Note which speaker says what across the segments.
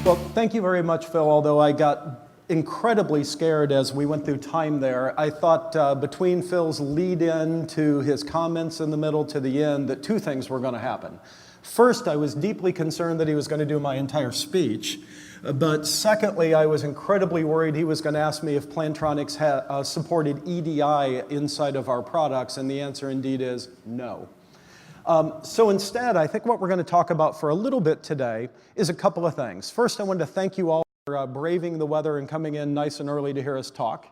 Speaker 1: Well, thank you very much, Phil, although I got incredibly scared as we went through time there. I thought between Phil's lead-in to his comments in the middle to the end that two things were going to happen. First, I was deeply concerned that he was going to do my entire speech. But secondly, I was incredibly worried he was going to ask me if Plantronics supported EDI inside of our products, and the answer indeed is no. So instead, I think what we're going to talk about for a little bit today is a couple of things. First, I wanted to thank you all for braving the weather and coming in nice and early to hear us talk.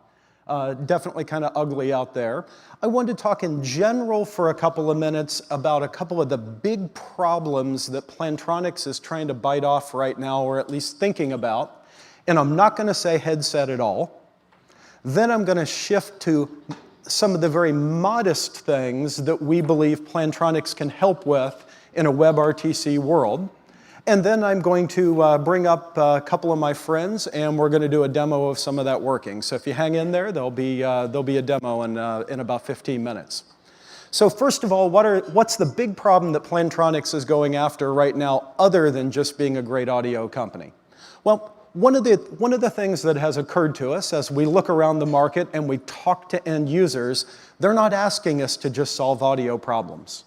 Speaker 1: Definitely kind of ugly out there. I wanted to talk in general for a couple of minutes about a couple of the big problems that Plantronics is trying to bite off right now, or at least thinking about. And I'm not going to say headset at all. Then I'm going to shift to some of the very modest things that we believe Plantronics can help with in a WebRTC world. And then I'm going to bring up a couple of my friends, and we're going to do a demo of some of that working. So if you hang in there, there'll be a demo in about 15 minutes. So first of all, what's the big problem that Plantronics is going after right now, other than just being a great audio company? Well, one of the things that has occurred to us as we look around the market and we talk to end users, they're not asking us to just solve audio problems.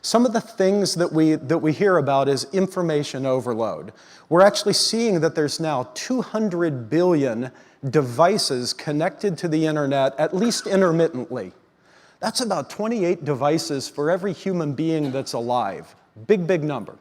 Speaker 1: Some of the things that we hear about is information overload. We're actually seeing that there's now 200 billion devices connected to the internet, at least intermittently. That's about 28 devices for every human being that's alive. Big, big number.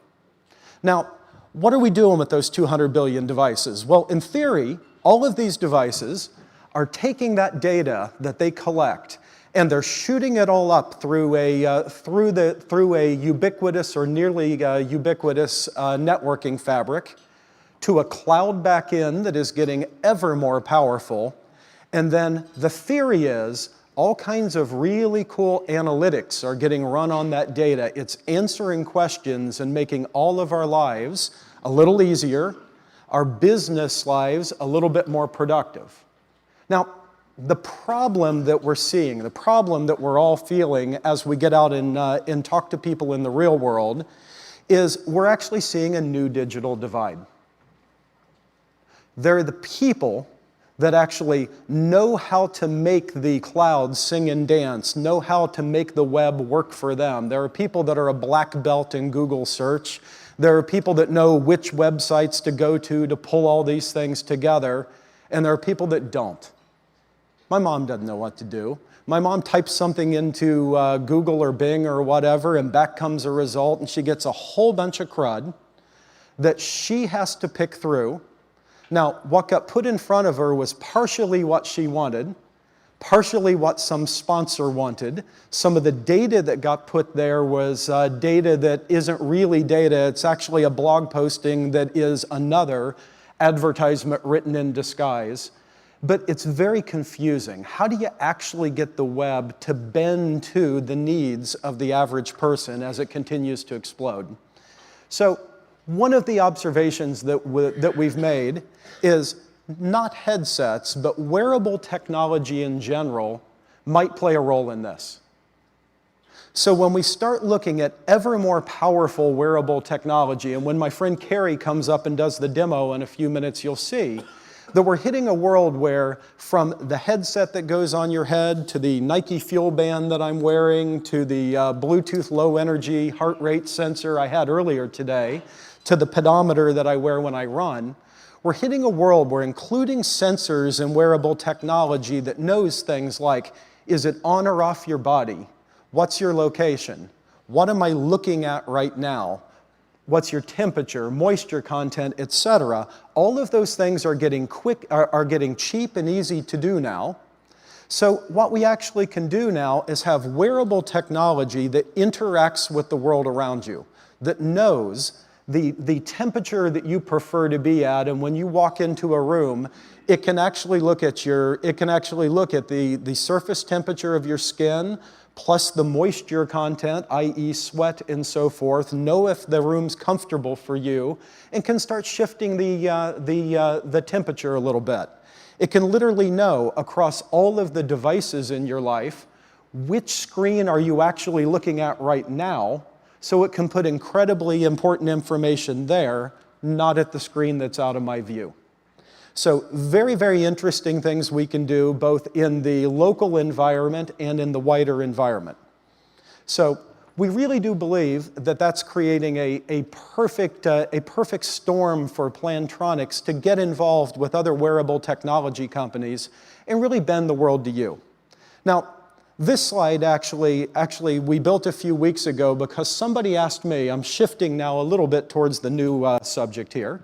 Speaker 1: Now, what are we doing with those 200 billion devices? Well, in theory, all of these devices are taking that data that they collect and they're shooting it all up through a ubiquitous or nearly ubiquitous networking fabric to a cloud backend that is getting ever more powerful. And then the theory is all kinds of really cool analytics are getting run on that data. It's answering questions and making all of our lives a little easier, our business lives a little bit more productive. Now, the problem that we're seeing, the problem that we're all feeling as we get out and talk to people in the real world is we're actually seeing a new digital divide. They're the people that actually know how to make the cloud sing and dance, know how to make the web work for them. There are people that are a black belt in Google search. There are people that know which websites to go to pull all these things together, and there are people that don't. My mom doesn't know what to do. My mom types something into Google or Bing or whatever, and back comes a result, and she gets a whole bunch of crud that she has to pick through. Now, what got put in front of her was partially what she wanted, partially what some sponsor wanted. Some of the data that got put there was data that isn't really data. It's actually a blog posting that is another advertisement written in disguise. But it's very confusing. How do you actually get the web to bend to the needs of the average person as it continues to explode? So one of the observations that we've made is not headsets, but wearable technology in general might play a role in this. So when we start looking at ever more powerful wearable technology, and when my friend Carrie comes up and does the demo in a few minutes, you'll see that we're hitting a world where from the headset that goes on your head to the Nike Fuel Band that I'm wearing to the Bluetooth low energy heart rate sensor I had earlier today to the pedometer that I wear when I run, we're hitting a world where including sensors and wearable technology that knows things like, is it on or off your body? What's your location? What am I looking at right now? What's your temperature, moisture content, etc. All of those things are getting cheap and easy to do now. So what we actually can do now is have wearable technology that interacts with the world around you, that knows the temperature that you prefer to be at, and when you walk into a room, it can actually look at the surface temperature of your skin, plus the moisture content, i.e. sweat and so forth, know if the room's comfortable for you, and can start shifting the temperature a little bit. It can literally know across all of the devices in your life, which screen are you actually looking at right now, so it can put incredibly important information there, not at the screen that's out of my view. So very, very interesting things we can do both in the local environment and in the wider environment. So we really do believe that that's creating a perfect storm for Plantronics to get involved with other wearable technology companies and really bend the world to you. Now, this slide actually we built a few weeks ago because somebody asked me, I'm shifting now a little bit towards the new subject here.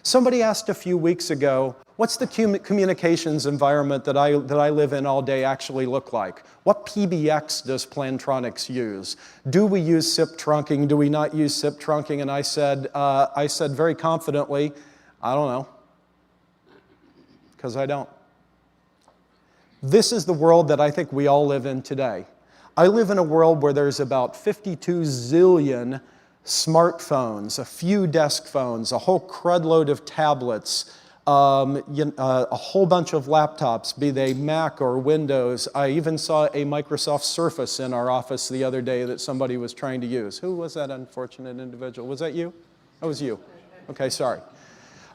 Speaker 1: Somebody asked a few weeks ago, what's the communications environment that I live in all day actually look like? What PBX does Plantronics use? Do we use SIP trunking? Do we not use SIP trunking? And I said very confidently, I don't know, because I don't. This is the world that I think we all live in today. I live in a world where there's about 52 zillion smartphones, a few desk phones, a whole crud load of tablets, a whole bunch of laptops, be they Mac or Windows. I even saw a Microsoft Surface in our office the other day that somebody was trying to use. Who was that unfortunate individual? Was that you? That was you. Okay, sorry.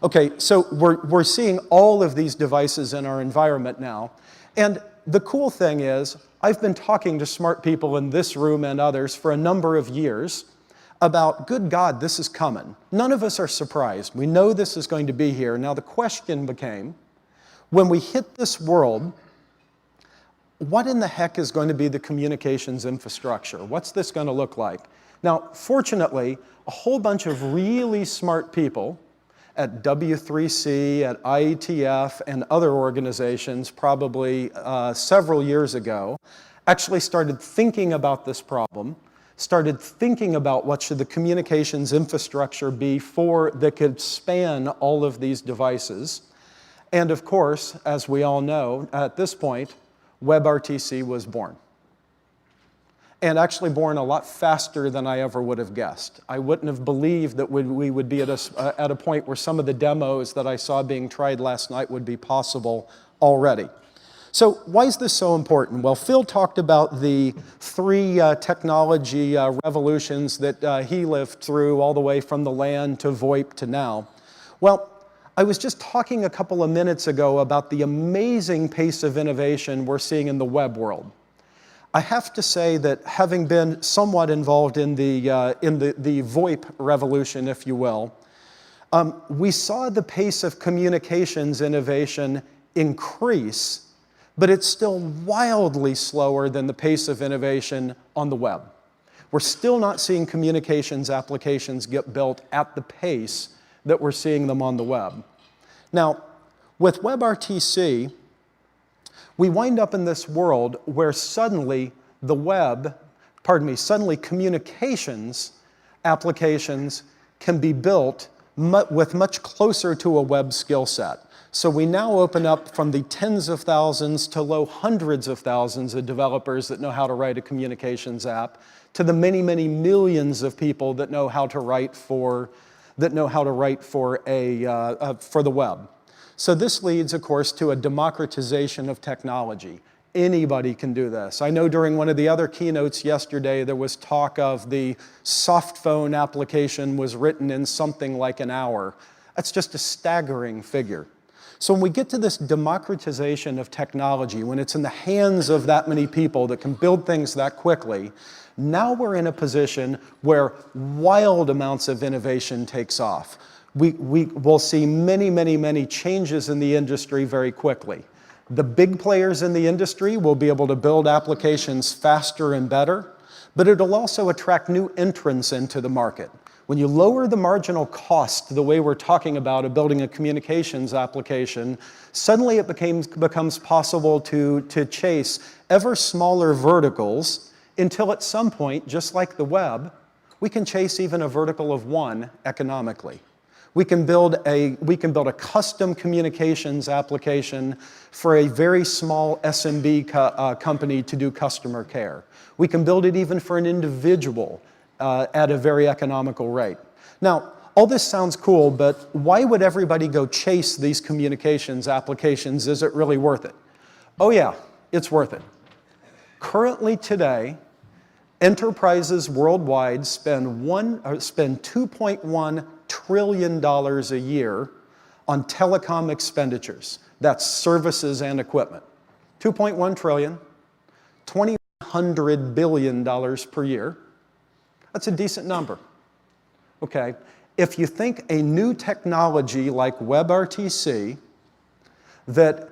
Speaker 1: Okay, so we're seeing all of these devices in our environment now. And the cool thing is, I've been talking to smart people in this room and others for a number of years about, good God, this is coming. None of us are surprised. We know this is going to be here. Now the question became, when we hit this world, what in the heck is going to be the communications infrastructure? What's this going to look like? Now, fortunately, a whole bunch of really smart people at W3C, at IETF, and other organizations probably several years ago actually started thinking about this problem, started thinking about what should the communications infrastructure be that could span all of these devices. And of course, as we all know, at this point, WebRTC was born. And actually born a lot faster than I ever would have guessed. I wouldn't have believed that we would be at a point where some of the demos that I saw being tried last night would be possible already. So why is this so important? Well, Phil talked about the three technology revolutions that he lived through all the way from the LAN to VoIP to now. Well, I was just talking a couple of minutes ago about the amazing pace of innovation we're seeing in the web world. I have to say that having been somewhat involved in the VoIP revolution, if you will, we saw the pace of communications innovation increase, but it's still wildly slower than the pace of innovation on the web. We're still not seeing communications applications get built at the pace that we're seeing them on the web. Now, with WebRTC, we wind up in this world where suddenly suddenly communications applications can be built with much closer to a web skill set. So we now open up from the tens of thousands to low hundreds of thousands of developers that know how to write a communications app to the many, many millions of people that know how to write for the web. So this leads, of course, to a democratization of technology. Anybody can do this. I know during one of the other keynotes yesterday, there was talk of the soft phone application was written in something like an hour. That's just a staggering figure. So when we get to this democratization of technology, when it's in the hands of that many people that can build things that quickly, now we're in a position where wild amounts of innovation takes off. We will see many, many, many changes in the industry very quickly. The big players in the industry will be able to build applications faster and better, but it'll also attract new entrants into the market. When you lower the marginal cost the way we're talking about of building a communications application, suddenly it becomes possible to chase ever smaller verticals until at some point, just like the web, we can chase even a vertical of one economically. We can build a custom communications application for a very small SMB company to do customer care. We can build it even for an individual at a very economical rate. Now, all this sounds cool, but why would everybody go chase these communications applications? Is it really worth it? Oh yeah, it's worth it. Currently today, enterprises worldwide spend $2.1 trillion a year on telecom expenditures. That's services and equipment. 2.1 trillion, $2,100 billion per year. That's a decent number. Okay. If you think a new technology like WebRTC that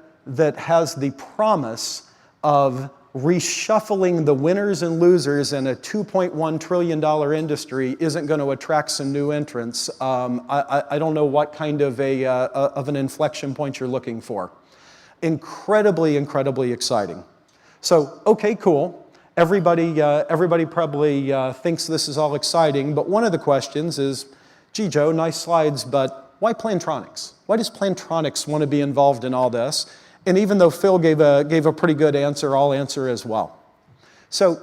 Speaker 1: has the promise of reshuffling the winners and losers in a $2.1 trillion industry isn't going to attract some new entrants, I don't know what kind of an inflection point you're looking for. Incredibly, incredibly exciting. So, okay, cool. Everybody probably thinks this is all exciting, but one of the questions is, gee, Joe, nice slides, but why Plantronics? Why does Plantronics want to be involved in all this? And even though Phil gave a pretty good answer, I'll answer as well. So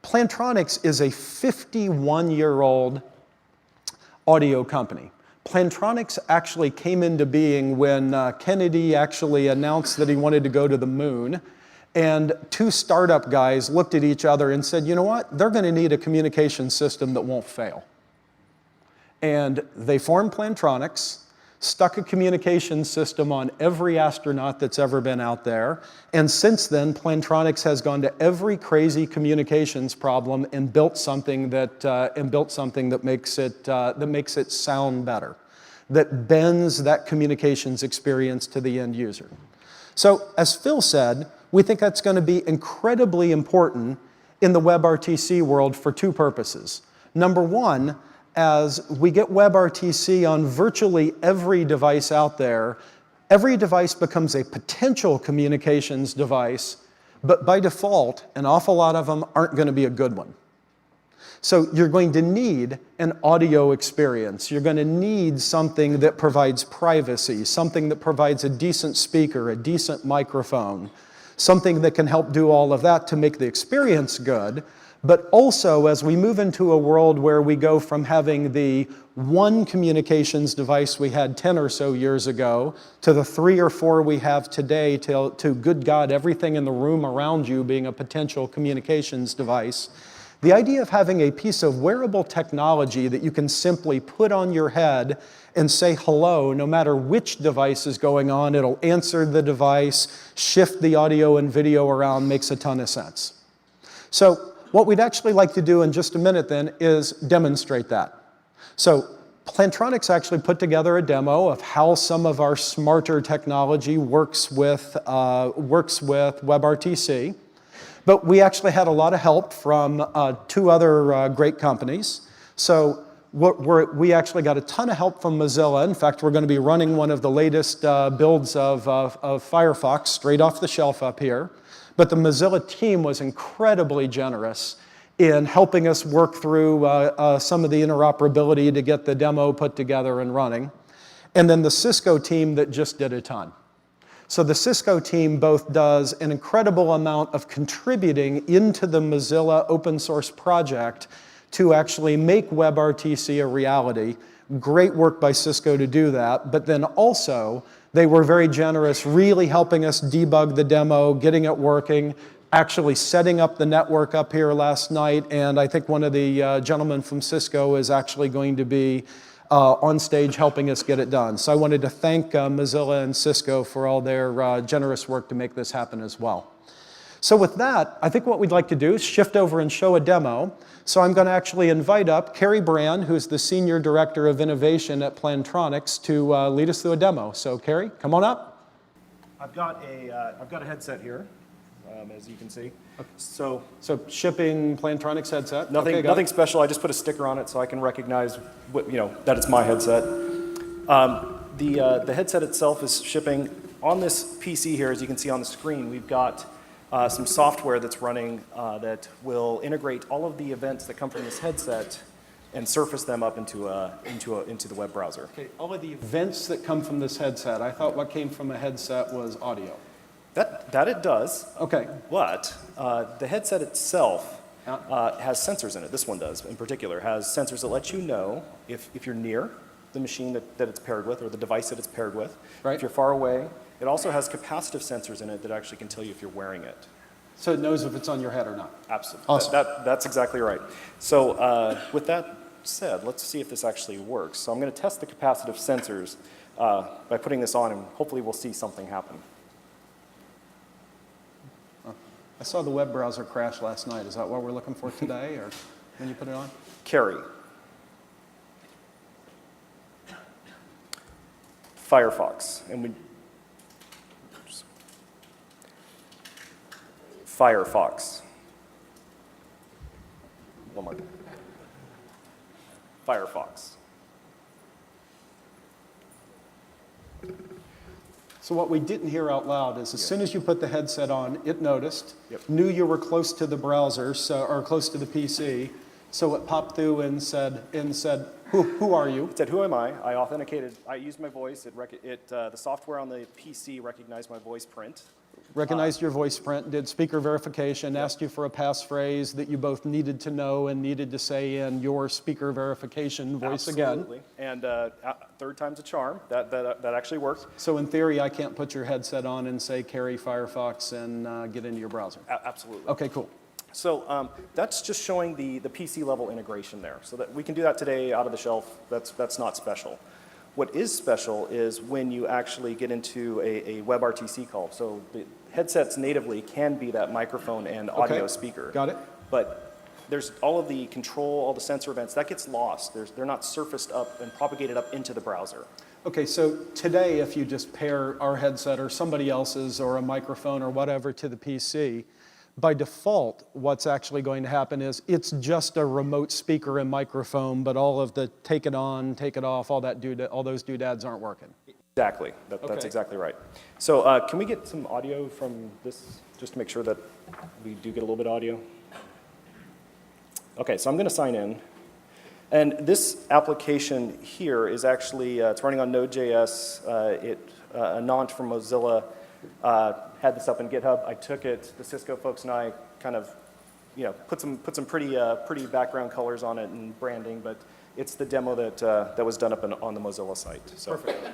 Speaker 1: Plantronics is a 51-year-old audio company. Plantronics actually came into being when Kennedy actually announced that he wanted to go to the moon. And two startup guys looked at each other and said, you know what? They're going to need a communication system that won't fail. And they formed Plantronics, stuck a communication system on every astronaut that's ever been out there, and since then, Plantronics has gone to every crazy communications problem and built something that makes it sound better, that bends that communications experience to the end user. So, as Phil said, we think that's going to be incredibly important in the WebRTC world for two purposes. Number one, as we get WebRTC on virtually every device out there, every device becomes a potential communications device, but by default, an awful lot of them aren't going to be a good one. So you're going to need an audio experience. You're going to need something that provides privacy, something that provides a decent speaker, a decent microphone, something that can help do all of that to make the experience good. But also, as we move into a world where we go from having the one communications device we had 10 or so years ago to the 3 or 4 we have today to good God, everything in the room around you being a potential communications device, the idea of having a piece of wearable technology that you can simply put on your head and say hello, no matter which device is going on, it'll answer the device, shift the audio and video around, makes a ton of sense. So what we'd actually like to do in just a minute then is demonstrate that. So Plantronics actually put together a demo of how some of our smarter technology works with WebRTC. But we actually had a lot of help from 2 other great companies. So we actually got a ton of help from Mozilla. In fact, we're going to be running one of the latest builds of Firefox straight off the shelf up here. But the Mozilla team was incredibly generous in helping us work through some of the interoperability to get the demo put together and running. And then the Cisco team that just did a ton. So the Cisco team both does an incredible amount of contributing into the Mozilla open source project to actually make WebRTC a reality. Great work by Cisco to do that, but then also they were very generous, really helping us debug the demo, getting it working, actually setting up the network up here last night, and I think one of the gentlemen from Cisco is actually going to be on stage helping us get it done. So I wanted to thank Mozilla and Cisco for all their generous work to make this happen as well. So with that, I think what we'd like to do is shift over and show a demo. So I'm going to actually invite up Carrie Brand, who's the Senior Director of Innovation at Plantronics, to lead us through a demo. So Carrie, come on up.
Speaker 2: I've got a headset here, as you can see.
Speaker 1: Okay.
Speaker 2: So
Speaker 1: shipping Plantronics headset.
Speaker 2: Nothing special. I just put a sticker on it so I can recognize that it's my headset. The headset itself is shipping. On this PC here, as you can see on the screen, we've got some software that's running that will integrate all of the events that come from this headset and surface them up into the web browser.
Speaker 1: Okay, all of the events that come from this headset. I thought what came from a headset was audio.
Speaker 2: That it does.
Speaker 1: Okay.
Speaker 2: But the headset itself has sensors in it. This one does, in particular, has sensors that let you know if you're near the machine that it's paired with or the device that it's paired with.
Speaker 1: Right.
Speaker 2: If you're far away. It also has capacitive sensors in it that actually can tell you if you're wearing it.
Speaker 1: So it knows if it's on your head or not.
Speaker 2: Absolutely.
Speaker 1: Awesome.
Speaker 2: That's exactly right. So with that said, let's see if this actually works. So I'm going to test the capacitive sensors by putting this on, and hopefully we'll see something happen.
Speaker 1: I saw the web browser crash last night. Is that what we're looking for today, or when you put it on?
Speaker 2: Carry. Firefox. Firefox. One more. Firefox.
Speaker 1: So what we didn't hear out loud is as soon as you put the headset on, it noticed, knew you were close to the browser, or close to the PC, so it popped through and said, who are you?
Speaker 2: It said, who am I? I authenticated, I used my voice. The software on the PC recognized my voice print.
Speaker 1: Recognized your voice print, did speaker verification, asked you for a passphrase that you both needed to know and needed to say in your speaker verification voice
Speaker 2: Absolutely.
Speaker 1: again.
Speaker 2: And third time's a charm. That actually worked.
Speaker 1: So in theory, I can't put your headset on and say, carry Firefox and get into your browser.
Speaker 2: Absolutely.
Speaker 1: Okay, cool.
Speaker 2: So that's just showing the PC level integration there. So that we can do that today out of the shelf. That's not special. What is special is when you actually get into a WebRTC call. So the headsets natively can be that microphone and audio speaker.
Speaker 1: Got it.
Speaker 2: But there's all of the control, all the sensor events, that gets lost. They're not surfaced up and propagated up into the browser.
Speaker 1: Okay, so today if you just pair our headset or somebody else's or a microphone or whatever to the PC, by default, what's actually going to happen is it's just a remote speaker and microphone, but all of the take it on, take it off, all those doodads aren't working.
Speaker 2: Exactly. That's exactly right. So can we get some audio from this, just to make sure that we do get a little bit of audio? Okay, so I'm going to sign in. And this application here is actually, it's running on Node.js. Anant from Mozilla had this up in GitHub. I took it, the Cisco folks and I kind of, put some pretty background colors on it and branding, but it's the demo that was done up on the Mozilla site. So.
Speaker 1: Perfect.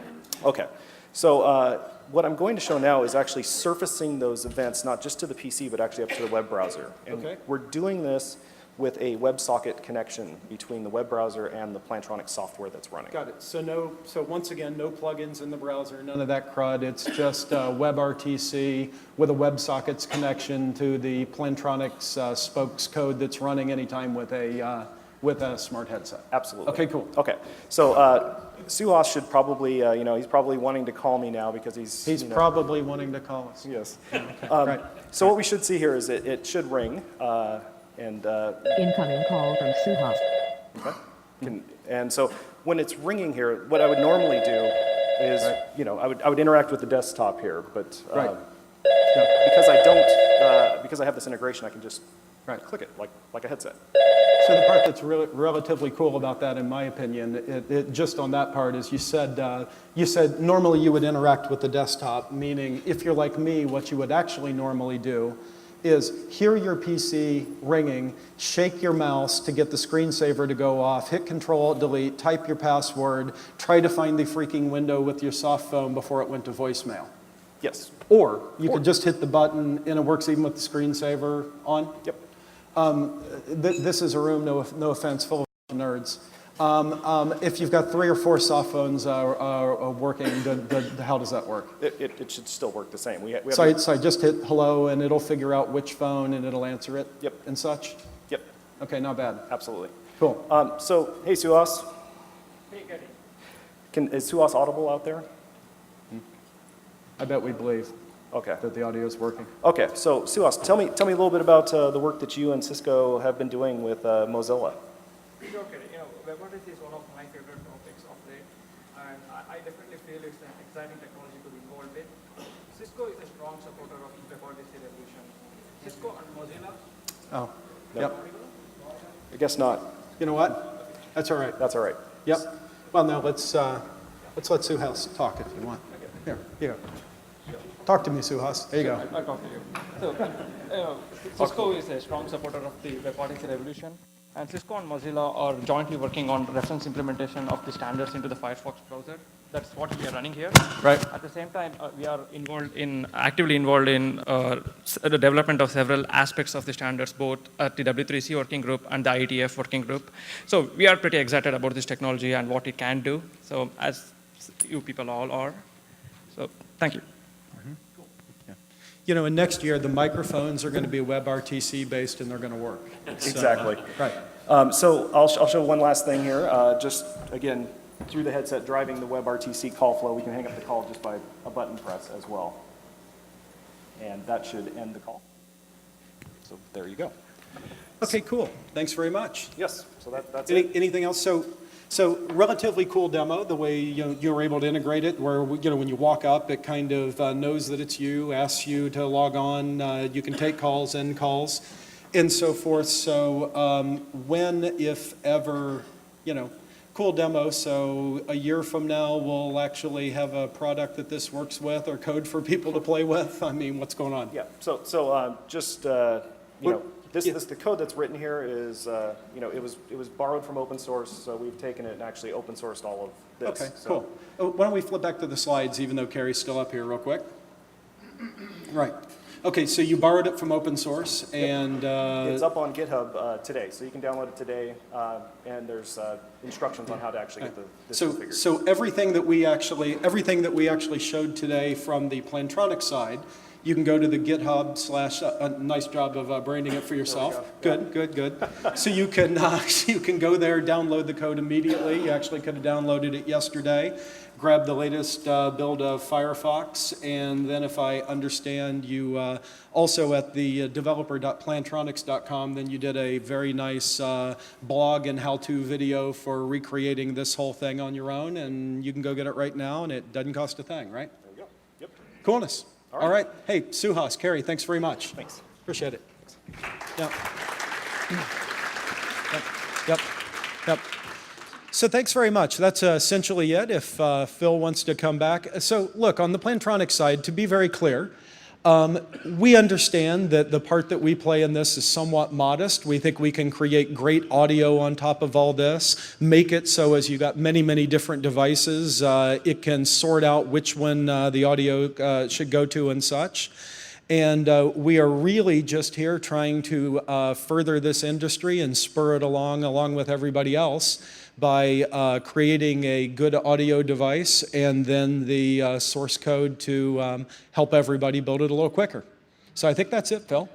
Speaker 2: Okay, so what I'm going to show now is actually surfacing those events, not just to the PC, but actually up to the web browser. And we're doing this with a WebSocket connection between the web browser and the Plantronics software that's running.
Speaker 1: Got it. So once again, no plugins in the browser, none of that crud. It's just WebRTC with a WebSockets connection to the Plantronics spokes code that's running anytime with a smart headset.
Speaker 2: Absolutely.
Speaker 1: Okay, cool.
Speaker 2: Okay, so Suhas should probably, he's probably wanting to call me now because he's
Speaker 1: probably wanting to call us.
Speaker 2: Yes.
Speaker 1: Right.
Speaker 2: So what we should see here is it should ring.
Speaker 3: Incoming call from Suhas.
Speaker 2: Okay. And so when it's ringing here, what I would normally do is, I would interact with the desktop here, but because I have this integration, I can just click it like a headset.
Speaker 1: So the part that's relatively cool about that, in my opinion, just on that part, is you said normally you would interact with the desktop, meaning if you're like me, what you would actually normally do is hear your PC ringing, shake your mouse to get the screensaver to go off, hit Control-Alt-Delete, type your password, try to find the freaking window with your soft phone before it went to voicemail.
Speaker 2: Yes.
Speaker 1: Or you could just hit the button and it works even with the screensaver on.
Speaker 2: Yep.
Speaker 1: This is a room, no offense, full of nerds. If you've got 3 or 4 soft phones working, how does that work?
Speaker 2: It should still work the same.
Speaker 1: So I just hit hello and it'll figure out which phone and it'll answer it.
Speaker 2: Yep.
Speaker 1: And such?
Speaker 2: Yep.
Speaker 1: Okay, not bad.
Speaker 2: Absolutely.
Speaker 1: Cool.
Speaker 2: So, hey, Suhas.
Speaker 4: Hey, Gary.
Speaker 2: Is Suhas audible out there?
Speaker 1: I bet we believe
Speaker 2: Okay.
Speaker 1: that the audio is working.
Speaker 2: Okay, so Suhas, tell me a little bit about the work that you and Cisco have been doing with Mozilla.
Speaker 4: Okay, WebRTC is one of my favorite topics of late, and I definitely feel it's an exciting technology to be involved with. Cisco is a strong supporter of WebRTC revolution. Cisco and Mozilla.
Speaker 1: Oh,
Speaker 2: No.
Speaker 1: yep.
Speaker 2: I guess not.
Speaker 1: You know what? That's all right.
Speaker 2: That's all right.
Speaker 1: Yep. Well, no, let's let Suhas talk if you want. Here you go. Talk to me, Suhas. There you go.
Speaker 4: I'll talk to you. So, Cisco is a strong supporter of the WebRTC revolution, and Cisco and Mozilla are jointly working on reference implementation of the standards into the Firefox browser. that's what we are running here.
Speaker 1: Right.
Speaker 4: At the same time, we are actively involved in the development of several aspects of the standards, both at the W3C working group and the IETF working group. So we are pretty excited about this technology and what it can do. So as you people all are. So thank you.
Speaker 1: You know, and next year the microphones are going to be WebRTC based and they're going to work.
Speaker 2: Exactly.
Speaker 1: Right.
Speaker 2: So I'll show one last thing here. Just, again, through the headset driving the WebRTC call flow, we can hang up the call just by a button press as well. And that should end the call. So there you go.
Speaker 1: Okay, cool. Thanks very much.
Speaker 2: Yes, so that's it.
Speaker 1: Anything else? So relatively cool demo, the way you were able to integrate it, where when you walk up, it kind of knows that it's you, asks you to log on, you can take calls, end calls, and so forth. So when, if ever, cool demo. So a year from now, we'll actually have a product that this works with or code for people to play with. I mean, what's going on?
Speaker 2: Yeah. So just the code that's written here is it was borrowed from open source. So we've taken it and actually open sourced all of this.
Speaker 1: Okay.
Speaker 2: So.
Speaker 1: Cool. Oh, why don't we flip back to the slides, even though Carrie's still up here, real quick? Right. Okay, so you borrowed it from open source, and
Speaker 2: it's up on GitHub today, so you can download it today, and there's instructions on how to actually get this configured.
Speaker 1: So everything that we actually showed today from the Plantronics side, you can go to the GitHub / nice job of branding it for yourself. Good. So you can go there, download the code immediately. You actually could have downloaded it yesterday. Grab the latest build of Firefox, and then if I understand you also at the developer.plantronics.com, then you did a very nice blog and how-to video for recreating this whole thing on your own, and you can go get it right now, and it doesn't cost a thing, right?
Speaker 2: There we go. Yep.
Speaker 1: Coolness. All right. Hey, Suhas, Carrie, thanks very much.
Speaker 2: Thanks.
Speaker 1: Appreciate it. Yep. So thanks very much. That's essentially it. If Phil wants to come back. So look, on the Plantronics side, to be very clear, we understand that the part that we play in this is somewhat modest. We think we can create great audio on top of all this, make it so as you got many, many different devices, it can sort out which one the audio should go to and such. And we are really just here trying to further this industry and spur it along with everybody else by creating a good audio device and then the source code to help everybody build it a little quicker. So I think that's it, Phil.